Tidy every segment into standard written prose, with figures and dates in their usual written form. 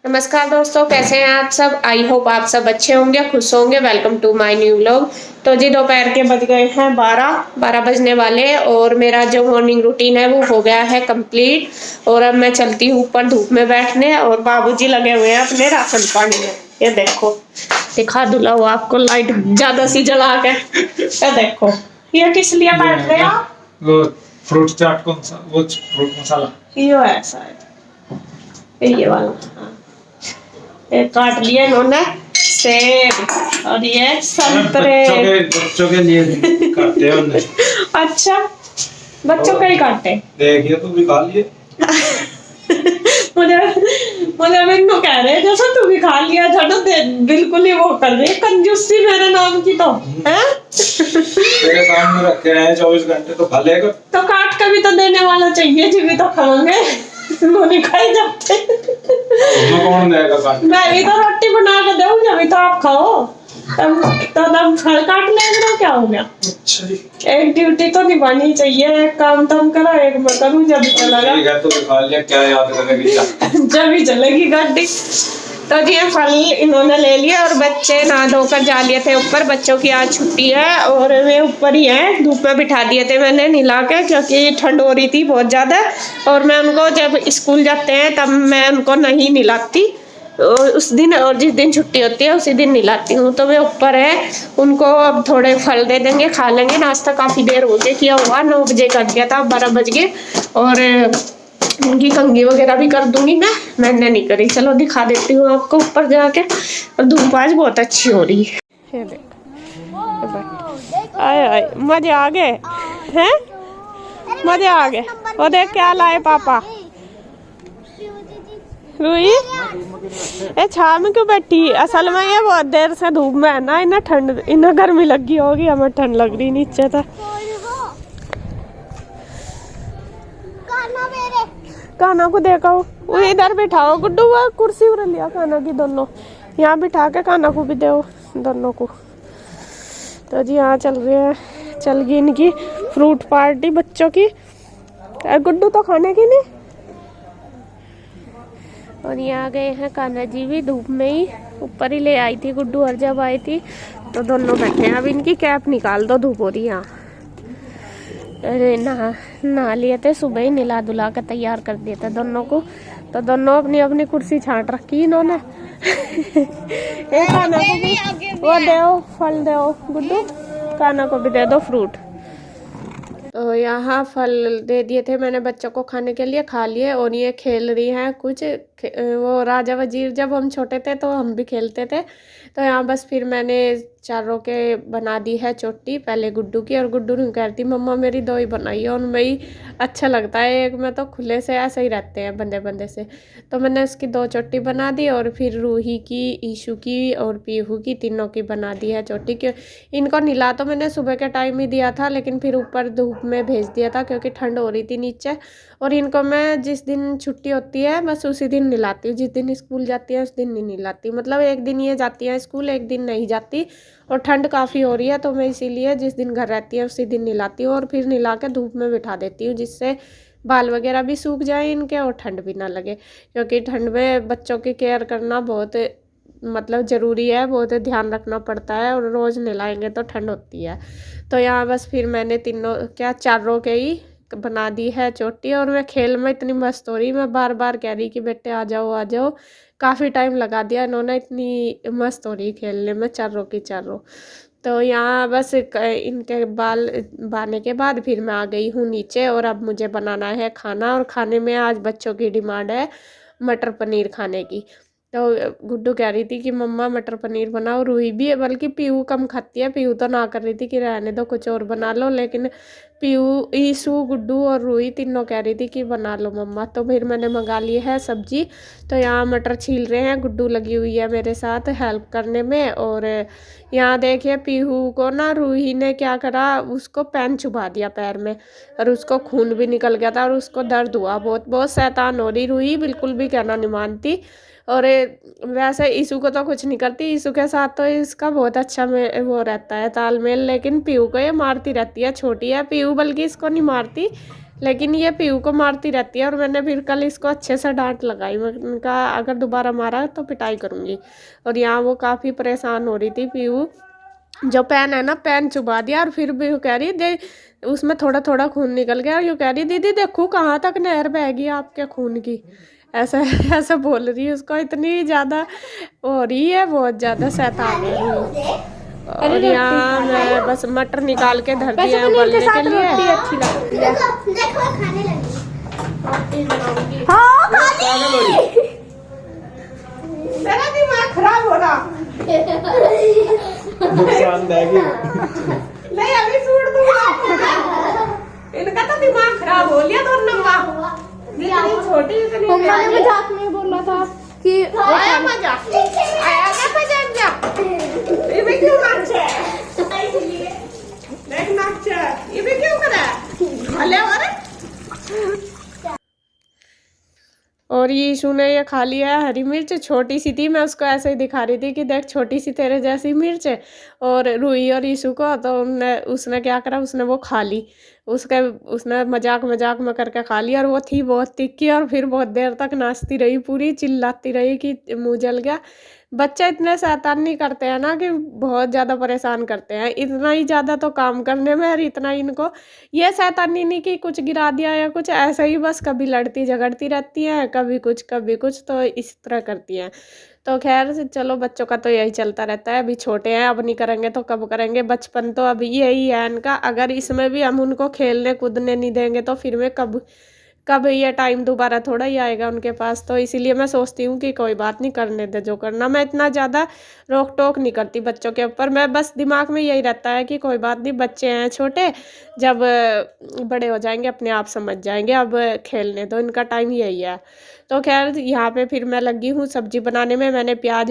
नमस्कार दोस्तों, कैसे हैं आप सब। आई होप आप सब अच्छे होंगे, खुश होंगे। Welcome to my new vlog. तो जी दोपहर के बज गए हैं 12 बजने वाले और मेरा जो मॉर्निंग रूटीन है वो हो गया है कंप्लीट। और अब मैं चलती हूँ ऊपर धूप में बैठने और बाबूजी लगे हुए हैं अपने राशन पानी में। ये देखो, दिखा दूल्हा वो आपको लाइट ज्यादा सी जला के। ये देखो, ये किस लिए बैठ रहे हैं? वो फ्रूट चाट कौन सा, वो फ्रूट मसाला ये है शायद, ये वाला। हाँ, ये काट लिए इन्होंने सेब और ये संतरे। बच्चों के लिए काटते हैं उन्हें। अच्छा, बच्चों का ही काटे। देखिए तो भी खा लिए। मुझे मुझे बिन्नू कह रहे जैसा तू भी खा लिया था ना, बिल्कुल ही वो कर रही है कंजूसी मेरे नाम की। तो है तेरे सामने रखे हैं 24 घंटे, तो खा लेगा। तो काट के भी तो देने वाला चाहिए, जी भी तो खाओगे। नहीं खाए जाते। कौन देगा काट? मैं भी तो रोटी बना के दूँ, जब तो आप खाओ। तब फल काट लेंगे ना, क्या हो गया। अच्छा जी, एक ड्यूटी तो निभानी चाहिए। एक काम तुम करो, एक मैं करूँ, जब चलेगा। ठीक है, तो खा लिया, क्या याद करेगी। जब ही चलेगी गाड़ी। तो जी फल इन्होंने ले लिया और बच्चे नहा धोकर जा लिए थे ऊपर। बच्चों की आज छुट्टी है और वे ऊपर ही हैं। धूप में बिठा दिए थे मैंने नहला के, क्योंकि ठंड हो रही थी बहुत ज़्यादा। और मैं उनको जब स्कूल जाते हैं तब मैं उनको नहीं नहलाती उस दिन, और जिस दिन छुट्टी होती है उसी दिन नहलाती हूँ। तो वे ऊपर है, उनको अब थोड़े फल दे देंगे, खा लेंगे। नाश्ता काफ़ी देर हो गया किया हुआ, 9 बजे कर दिया था, 12 बज गए। और उनकी कंघी वगैरह भी कर दूंगी मैंने नहीं करी। चलो दिखा देती हूँ आपको ऊपर जाके। और धूप आज बहुत अच्छी हो रही है। ये देख, आए आए मजे आ गए हैं, मजे आ गए। वो देख क्या लाए पापा। रुई ए छाव में क्यों बैठी? असल में ये बहुत देर से धूप में है ना, इन्हें ठंड, इन्हें गर्मी लगी होगी, हमें ठंड लग रही नीचे। तो काना को देखो, वो इधर बिठाओ गुड्डू, वो कुर्सी उड़ लिया काना की दोनों, यहाँ बिठा के काना को भी दो दोनों को। तो जी यहाँ चल रहे हैं, चल गई इनकी फ्रूट पार्टी बच्चों की। गुड्डू तो खाने की नहीं। और ये आ गए हैं कान्हा जी भी, धूप में ही ऊपर ही ले आई थी गुड्डू हर जब आई थी। तो दोनों बैठे हैं। अब इनकी कैप निकाल दो, धूप हो रही है यहाँ। नहा लिए थे सुबह ही, नहला धुला के तैयार कर दिए थे दोनों को। तो दोनों अपनी अपनी कुर्सी छांट रखी इन्होंने। एक कान्हा को भी वो दो फल दो गुड्डू, कान्हा को भी दे दो फ्रूट। तो यहाँ फल दे दिए थे मैंने बच्चों को खाने के लिए, खा लिए। और ये खेल रही हैं कुछ, वो राजा वजीर जब हम छोटे थे तो हम भी खेलते थे। तो यहाँ बस फिर मैंने चारों के बना दी है चोटी, पहले गुड्डू की। और गुड्डू नहीं कहती मम्मा मेरी 2 ही बनाई है, उनमें ही अच्छा लगता है, एक में तो खुले से ऐसे ही रहते हैं बंदे बंदे से। तो मैंने उसकी 2 चोटी बना दी। और फिर रूही की, ईशू की और पीहू की, तीनों की बना दी है चोटी। क्यों इनको नहला तो मैंने सुबह के टाइम ही दिया था, लेकिन फिर ऊपर धूप में भेज दिया था क्योंकि ठंड हो रही थी नीचे। और इनको मैं जिस दिन छुट्टी होती है बस उसी दिन नहलाती हूँ, जिस दिन स्कूल जाती है उस दिन नहीं नहलाती। मतलब एक दिन ये जाती है स्कूल, एक दिन नहीं जाती। और ठंड काफ़ी हो रही है तो मैं इसीलिए जिस दिन घर रहती है उसी दिन नहलाती हूँ। और फिर नहला के धूप में बिठा देती हूँ, जिससे बाल वगैरह भी सूख जाए इनके और ठंड भी ना लगे। क्योंकि ठंड में बच्चों की केयर करना बहुत मतलब ज़रूरी है, बहुत ध्यान रखना पड़ता है। और रोज़ नहलाएंगे तो ठंड होती है। तो यहाँ बस फिर मैंने तीनों क्या चारों के ही बना दी है चोटी। और मैं खेल में इतनी मस्त हो रही, मैं बार बार कह रही कि बेटे आ जाओ आ जाओ। काफ़ी टाइम लगा दिया इन्होंने, इतनी मस्त हो रही खेलने में चारों की चारों। तो यहाँ बस इनके बाल बांधने के बाद फिर मैं आ गई हूँ नीचे। और अब मुझे बनाना है खाना। और खाने में आज बच्चों की डिमांड है मटर पनीर खाने की। तो गुड्डू कह रही थी कि मम्मा मटर पनीर बनाओ। रूही भी है, बल्कि पीहू कम खाती है। पीहू तो ना कर रही थी कि रहने दो कुछ और बना लो, लेकिन पीहू, ईशू, गुड्डू और रूही तीनों कह रही थी कि बना लो मम्मा। तो फिर मैंने मंगा ली है सब्जी। तो यहाँ मटर छील रहे हैं, गुड्डू लगी हुई है मेरे साथ हेल्प करने में। और यहाँ देखिए पीहू को ना रूही ने क्या करा, उसको पेन चुभा दिया पैर में और उसको खून भी निकल गया था और उसको दर्द हुआ बहुत। बहुत शैतान हो रही रूही, बिल्कुल भी कहना नहीं मानती। और वैसे ईशू को तो कुछ नहीं करती, ईशू के साथ तो इसका बहुत अच्छा वो रहता है तालमेल। लेकिन पीहू को ये मारती रहती है, छोटी है पीहू, बल्कि इसको नहीं मारती, लेकिन ये पीहू को मारती रहती है और मैंने फिर कल इसको अच्छे से डांट लगाई। मैंने कहा अगर दोबारा मारा तो पिटाई करूँगी। और यहाँ वो काफ़ी परेशान हो रही थी पीहू। जो पेन है ना, पेन चुबा दिया और फिर भी वो कह रही दे, उसमें थोड़ा थोड़ा खून निकल गया और यूँ कह रही दीदी देखो कहाँ तक नहर बह गई आपके खून की। ऐसा ऐसा बोल रही है। उसको इतनी ज़्यादा हो रही है, बहुत ज़्यादा शैतान है रुई। और यहाँ मैं बस मटर निकाल के धर दिया है उबलने के लिए। रोटी अच्छी लगती है। देखो खाने लगी। रोटी बनाऊंगी। हाँ खाने। मेरा दिमाग खराब हो रहा। नुकसानदायक। नहीं अभी सूट दूंगा। इनका तो दिमाग खराब हो लिया दोनों का। जितनी छोटी इतनी मम्मा ने मजाक में बोला था कि आया मजाक। आया क्या मजाक? ये भी क्यों नाचे? देख नाचे। ये भी क्यों करे? अले और और ये यीशु ने ये खा लिया है हरी मिर्च। छोटी सी थी, मैं उसको ऐसे ही दिखा रही थी कि देख छोटी सी तेरे जैसी मिर्च है। और रूही और यीशु को तो उसने क्या करा, उसने वो खा ली। उसने मजाक मजाक में करके खा ली और वो थी बहुत तिक्की। और फिर बहुत देर तक नाचती रही, पूरी चिल्लाती रही कि मुँह जल गया। बच्चे इतने शैतानी करते हैं ना कि बहुत ज़्यादा परेशान करते हैं। इतना ही ज़्यादा तो काम करने में और इतना ही इनको ये शैतानी नहीं कि कुछ गिरा दिया या कुछ, ऐसा ही बस कभी लड़ती झगड़ती रहती हैं, कभी कुछ तो इस तरह करती हैं। तो खैर चलो बच्चों का तो यही चलता रहता है। अभी छोटे हैं, अब नहीं करेंगे तो कब करेंगे। बचपन तो अभी यही है इनका। अगर इसमें भी हम उनको खेलने कूदने नहीं देंगे तो फिर में कब कब ये टाइम दोबारा थोड़ा ही आएगा उनके पास। तो इसीलिए मैं सोचती हूँ कि कोई बात नहीं, करने दे जो करना। मैं इतना ज़्यादा रोक टोक नहीं करती बच्चों के ऊपर। मैं बस दिमाग में यही रहता है कि कोई बात नहीं, बच्चे हैं छोटे, जब बड़े हो जाएंगे अपने आप समझ जाएंगे, अब खेलने दो, इनका टाइम यही है। तो खैर यहाँ पे फिर मैं लगी हूँ सब्जी बनाने में। मैंने प्याज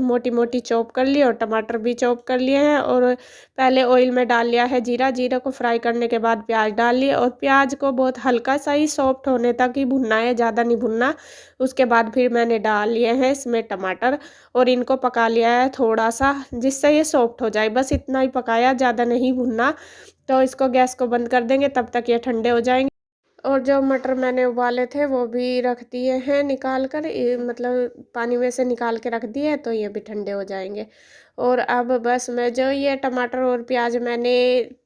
मोटी मोटी चॉप कर ली और टमाटर भी चॉप कर लिए हैं। और पहले ऑयल में डाल लिया है जीरा। जीरा को फ्राई करने के बाद प्याज डाल लिए और प्याज को बहुत हल्का सा ही सॉफ्ट होने तक ही भुनना है, ज़्यादा नहीं भुनना। उसके बाद फिर मैंने डाल लिए हैं इसमें टमाटर और इनको पका लिया है थोड़ा सा, जिससे ये सॉफ्ट हो जाए। बस इतना ही पकाया, ज़्यादा नहीं भुनना। तो इसको गैस को बंद कर देंगे, तब तक ये ठंडे हो जाएंगे। और जो मटर मैंने उबाले थे वो भी रख दिए हैं निकाल कर, मतलब पानी में से निकाल के रख दिए, तो ये भी ठंडे हो जाएंगे। और अब बस मैं जो ये टमाटर और प्याज मैंने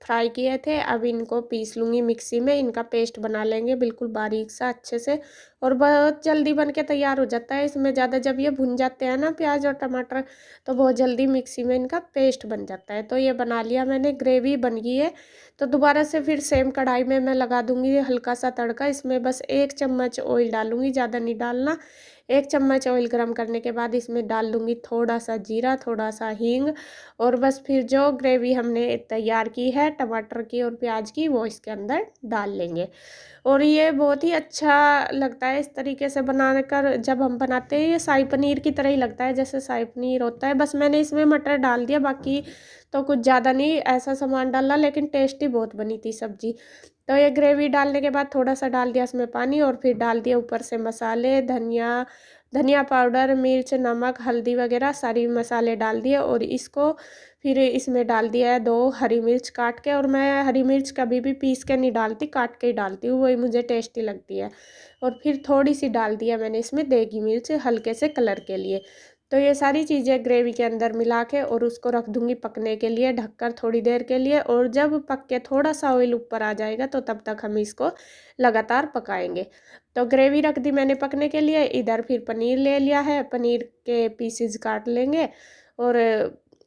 फ्राई किए थे, अब इनको पीस लूँगी मिक्सी में। इनका पेस्ट बना लेंगे बिल्कुल बारीक सा अच्छे से। और बहुत जल्दी बन के तैयार हो जाता है। इसमें ज़्यादा जब ये भुन जाते हैं ना प्याज और टमाटर, तो बहुत जल्दी मिक्सी में इनका पेस्ट बन जाता है। तो ये बना लिया मैंने, ग्रेवी बन गई है। तो दोबारा से फिर सेम कढ़ाई में मैं लगा दूंगी हल्का सा तड़का। इसमें बस 1 चम्मच ऑयल डालूंगी, ज़्यादा नहीं डालना। 1 चम्मच ऑयल गरम करने के बाद इसमें डाल दूंगी थोड़ा सा जीरा, थोड़ा सा हींग। और बस फिर जो ग्रेवी हमने तैयार की है टमाटर की और प्याज की, वो इसके अंदर डाल लेंगे। और ये बहुत ही अच्छा लगता है इस तरीके से बना कर। जब हम बनाते हैं ये शाही पनीर की तरह ही लगता है, जैसे शाही पनीर होता है। बस मैंने इसमें मटर डाल दिया, बाकी तो कुछ ज़्यादा नहीं ऐसा सामान डालना, लेकिन टेस्टी बहुत बनी थी सब्जी। तो ये ग्रेवी डालने के बाद थोड़ा सा डाल दिया इसमें पानी और फिर डाल दिया ऊपर से मसाले, धनिया पाउडर, मिर्च, नमक, हल्दी वगैरह सारी मसाले डाल दिए। और इसको फिर इसमें डाल दिया है 2 हरी मिर्च काट के। और मैं हरी मिर्च कभी भी पीस के नहीं डालती, काट के ही डालती हूँ, वही मुझे टेस्टी लगती है। और फिर थोड़ी सी डाल दिया मैंने इसमें देगी मिर्च हल्के से कलर के लिए। तो ये सारी चीज़ें ग्रेवी के अंदर मिला के और उसको रख दूंगी पकने के लिए ढककर थोड़ी देर के लिए। और जब पक के थोड़ा सा ऑयल ऊपर आ जाएगा तो तब तक हम इसको लगातार पकाएंगे। तो ग्रेवी रख दी मैंने पकने के लिए। इधर फिर पनीर ले लिया है, पनीर के पीसेस काट लेंगे। और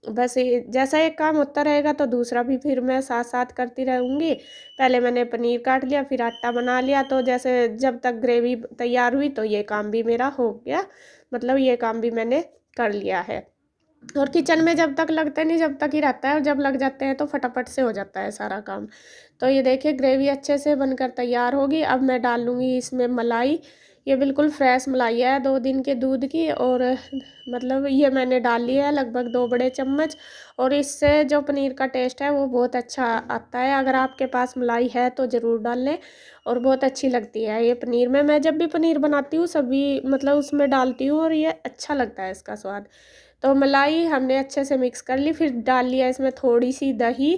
बस जैसा एक काम होता रहेगा तो दूसरा भी फिर मैं साथ साथ करती रहूँगी। पहले मैंने पनीर काट लिया, फिर आटा बना लिया। तो जैसे जब तक ग्रेवी तैयार हुई तो ये काम भी मेरा हो गया, मतलब ये काम भी मैंने कर लिया है। और किचन में जब तक लगते नहीं जब तक ही रहता है, और जब लग जाते हैं तो फटाफट से हो जाता है सारा काम। तो ये देखिए ग्रेवी अच्छे से बनकर तैयार होगी। अब मैं डाल लूँगी इसमें मलाई। ये बिल्कुल फ्रेश मलाई है 2 दिन के दूध की। और मतलब ये मैंने डाल लिया है लगभग 2 बड़े चम्मच। और इससे जो पनीर का टेस्ट है वो बहुत अच्छा आता है। अगर आपके पास मलाई है तो ज़रूर डाल लें, और बहुत अच्छी लगती है ये पनीर में। मैं जब भी पनीर बनाती हूँ सभी मतलब उसमें डालती हूँ और ये अच्छा लगता है इसका स्वाद। तो मलाई हमने अच्छे से मिक्स कर ली। फिर डाल लिया इसमें थोड़ी सी दही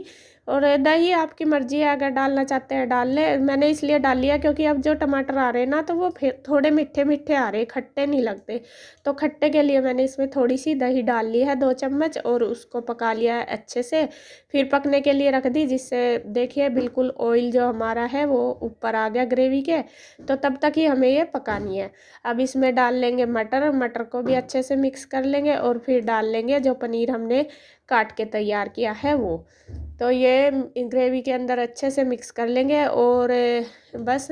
और दही आपकी मर्जी है, अगर डालना चाहते हैं डाल ले। मैंने इसलिए डाल लिया क्योंकि अब जो टमाटर आ रहे हैं ना तो वो फिर थोड़े मीठे मीठे आ रहे, खट्टे नहीं लगते। तो खट्टे के लिए मैंने इसमें थोड़ी सी दही डाल ली है 2 चम्मच, और उसको पका लिया है अच्छे से। फिर पकने के लिए रख दी, जिससे देखिए बिल्कुल ऑयल जो हमारा है वो ऊपर आ गया ग्रेवी के। तो तब तक ही हमें ये पकानी है। अब इसमें डाल लेंगे मटर, मटर को भी अच्छे से मिक्स कर लेंगे, और फिर डाल लेंगे जो पनीर हमने काट के तैयार किया है वो। तो ये ग्रेवी के अंदर अच्छे से मिक्स कर लेंगे, और बस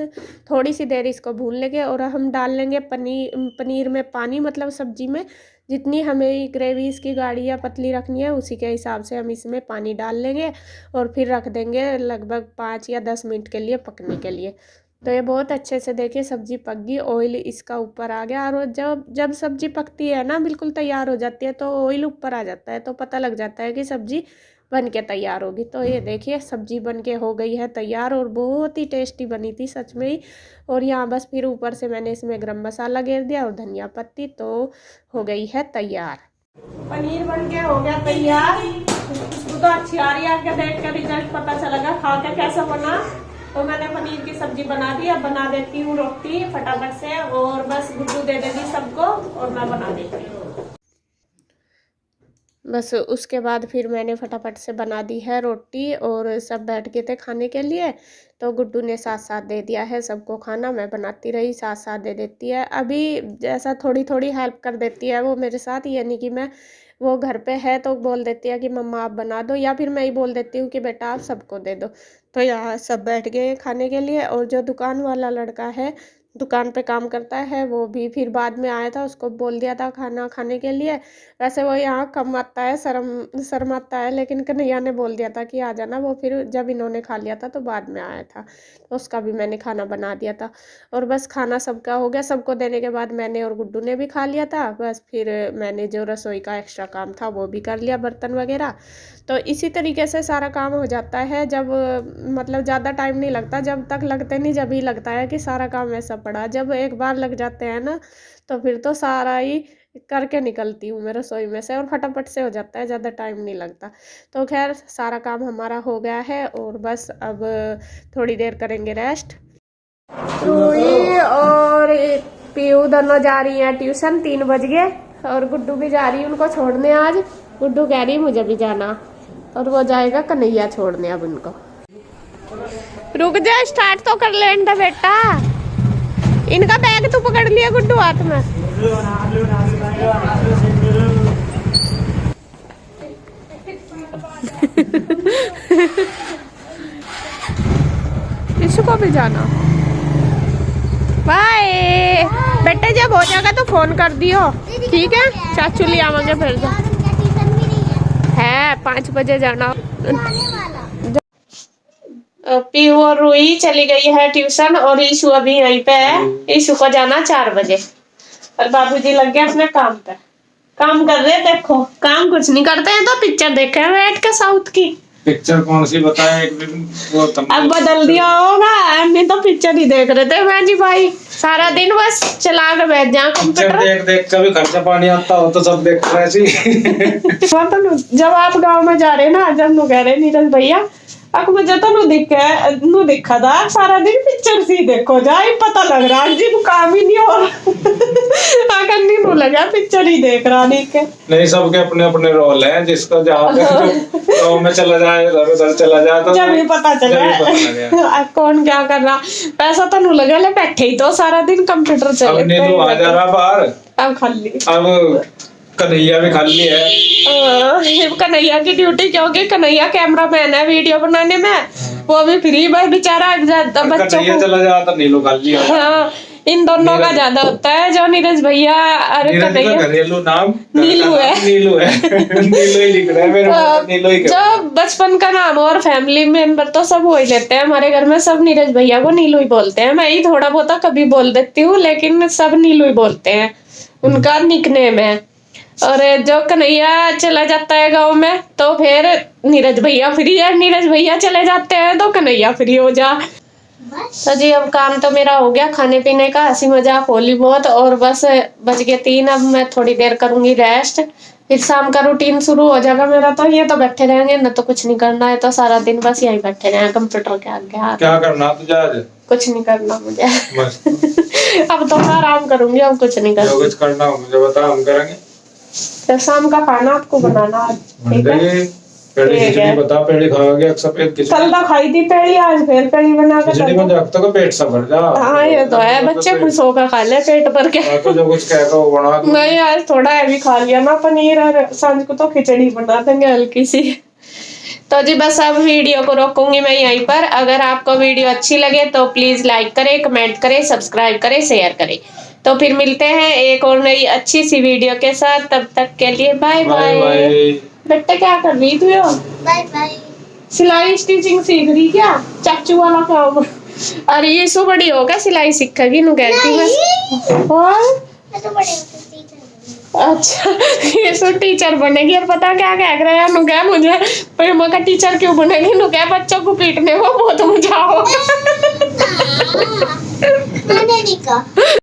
थोड़ी सी देर इसको भून लेंगे। और हम डाल लेंगे पनीर में पानी, मतलब सब्जी में जितनी हमें ग्रेवी इसकी गाढ़ी या पतली रखनी है उसी के हिसाब से हम इसमें पानी डाल लेंगे, और फिर रख देंगे लगभग 5 या 10 मिनट के लिए पकने के लिए। तो ये बहुत अच्छे से देखिए सब्जी पक गई, ऑयल इसका ऊपर आ गया। और जब सब्जी पकती है ना, बिल्कुल तैयार हो जाती है, तो ऑयल ऊपर आ जाता है, तो पता लग जाता है कि सब्जी बन के तैयार होगी। तो ये देखिए सब्जी बन के हो गई है तैयार, और बहुत ही टेस्टी बनी थी सच में ही। और यहाँ बस फिर ऊपर से मैंने इसमें गरम मसाला घेर दिया और धनिया पत्ती, तो हो गई है तैयार। पनीर बन के हो गया तैयार। इसको तो अच्छी आ रही है, आपके देख कर रिजल्ट पता चलेगा खा के कैसा बना। तो मैंने पनीर की सब्जी बना दी, अब बना देती हूँ रोटी फटाफट से, और बस गुड्डू दे देगी सबको और मैं बना देती हूँ। बस उसके बाद फिर मैंने फटाफट से बना दी है रोटी, और सब बैठ गए थे खाने के लिए। तो गुड्डू ने साथ साथ दे दिया है सबको खाना, मैं बनाती रही, साथ साथ दे देती है। अभी जैसा थोड़ी थोड़ी हेल्प कर देती है वो मेरे साथ, यानी कि मैं वो घर पे है तो बोल देती है कि मम्मा आप बना दो, या फिर मैं ही बोल देती हूँ कि बेटा आप सबको दे दो। तो यहाँ सब बैठ गए खाने के लिए। और जो दुकान वाला लड़का है, दुकान पे काम करता है, वो भी फिर बाद में आया था, उसको बोल दिया था खाना खाने के लिए। वैसे वो यहाँ कम आता है, शर्माता है, लेकिन कन्हैया ने बोल दिया था कि आ जाना। वो फिर जब इन्होंने खा लिया था तो बाद में आया था, तो उसका भी मैंने खाना बना दिया था। और बस खाना सबका हो गया, सबको देने के बाद मैंने और गुड्डू ने भी खा लिया था। बस फिर मैंने जो रसोई का एक्स्ट्रा काम था वो भी कर लिया, बर्तन वगैरह। तो इसी तरीके से सारा काम हो जाता है, जब मतलब ज़्यादा टाइम नहीं लगता, जब तक लगते नहीं जब ही लगता है कि सारा काम ऐसा पड़ा। जब एक बार लग जाते हैं ना तो फिर तो सारा ही करके निकलती हूँ मैं रसोई में से, और फटाफट से हो जाता है, ज़्यादा टाइम नहीं लगता। तो खैर सारा काम हमारा हो गया है, और बस अब थोड़ी देर करेंगे रेस्ट। रूही और पीयू दोनों जा रही हैं ट्यूशन, 3 बज गए, और गुड्डू भी जा रही है उनको छोड़ने। आज गुड्डू कह रही मुझे भी जाना, और वो जाएगा कन्हैया छोड़ने अब उनको। रुक जा, स्टार्ट तो कर लेना बेटा। इनका बैग तो पकड़ लिया गुड्डू हाथ में। इसको भी जाना। बाय बेटे, जब हो जाएगा तो फोन कर दियो, ठीक है? चाचू ले आवांगे फिर तो। है 5 बजे जाना। पीयू और रूही चली गई है ट्यूशन, और ईशु अभी यहीं पे है। ईशु को जाना 4 बजे, और बाबूजी लग गए अपने काम पे। काम कर रहे, देखो काम कुछ नहीं करते हैं तो पिक्चर देख रहे हैं बैठ के साउथ की। पिक्चर कौन सी बताया एक दिन वो अब बदल दिया होगा, नहीं तो पिक्चर ही देख रहे थे मैं जी भाई, सारा दिन बस चला के बैठ जा कंप्यूटर। देख देख कभी खर्चा पानी आता हो तो सब देख रहे सी। जब आप गांव में जा रहे ना, जब नु कह रहे नीरज भैया अब मुझे तो नु दिखा था सारा दिन पिक्चर सी देखो जाए, पता लग रहा जी काम ही नहीं हो रहा। नु लगा पिक्चर ही देख रहा नहीं। सबके अपने अपने रोल है, जिसका जहाँ पे गाँव में चला जाए, उधर चला जाए, तो जब ही पता चला कौन क्या कर रहा। पैसा तो नु लगा ले, बैठे ही तो सारा दिन कंप्यूटर चले। अब नीलू आ जा रहा बाहर, अब खाली, अब कन्हैया भी खाली है। कन्हैया की ड्यूटी, क्योंकि कन्हैया कैमरा मैन है वीडियो बनाने में, वो भी फ्री भाई बेचारा बच्चों को चला जाता। नीलू खाली है। हाँ, इन दोनों का ज्यादा होता है। जो नीरज भैया और कन्हैया, घरेलू नाम नीलू है। नीलू है। नीलू ही लिख रहा है मेरे, नीलू ही। जो बचपन का नाम और फैमिली मेंबर तो सब वही लेते हैं हमारे घर में, सब नीरज भैया को नीलू ही बोलते हैं। मैं ही थोड़ा बहुत कभी बोल देती हूँ, लेकिन सब नीलू ही बोलते हैं, उनका निकनेम है। और जो कन्हैया चला जाता है गांव में तो फिर नीरज भैया फ्री है, नीरज भैया चले जाते हैं तो कन्हैया फ्री हो जा। तो जी अब काम तो मेरा हो गया, खाने पीने का, हंसी मजाक होली बहुत, और बस बज गए 3। अब मैं थोड़ी देर करूंगी रेस्ट, फिर शाम का रूटीन शुरू हो जाएगा मेरा। तो ये तो बैठे रहेंगे ना, तो कुछ नहीं करना है, तो सारा दिन बस यहीं बैठे रहेंगे कंप्यूटर के आगे। क्या करना तुझे आज? कुछ नहीं करना मुझे। मस्त। अब तो मैं आराम करूंगी, अब कुछ नहीं जो करना। कुछ करना हो मुझे बता, हम करेंगे। तो शाम का खाना आपको बनाना आज, ठीक है? पेड़ी ठीक खिचड़ी है। बता, पेड़ी खाओगे? एक सफेद कल खिचड़ी। तो खाई थी पेड़ी, आज फिर पेड़ी बना कर खिचड़ी में जागता को पेट सा भर जा। हाँ ये तो है, बच्चे खुश होकर खा ले पेट भर के। तो जो कुछ कहेगा वो बना दूं। नहीं आज थोड़ा हैवी खा लिया ना पनीर, और सांझ को तो खिचड़ी बना देंगे हल्की सी। तो जी बस अब वीडियो को रोकूंगी मैं यहीं पर। अगर आपको वीडियो अच्छी लगे तो प्लीज लाइक करें, कमेंट करें, सब्सक्राइब करें, शेयर करें। तो फिर मिलते हैं एक और नई अच्छी सी वीडियो के साथ। तब तक के लिए बाय बाय बाय। बाय। बेटा क्या कर रही तू? Bye bye. सिलाई स्टिचिंग सीख रही क्या? चाचू वाला काम। अरे ये सो बड़ी होगा सिलाई सीखेगी नु कहती मैं। और मैं तो बड़े होकर टीचर बनूंगी। अच्छा ये सो टीचर बनेगी। और पता क्या कह रहे हैं नु क्या मुझे, पर मैं का टीचर क्यों बनेगी? नु क्या बच्चों को पीटने में बहुत मजा आओ। मैंने नहीं कहा।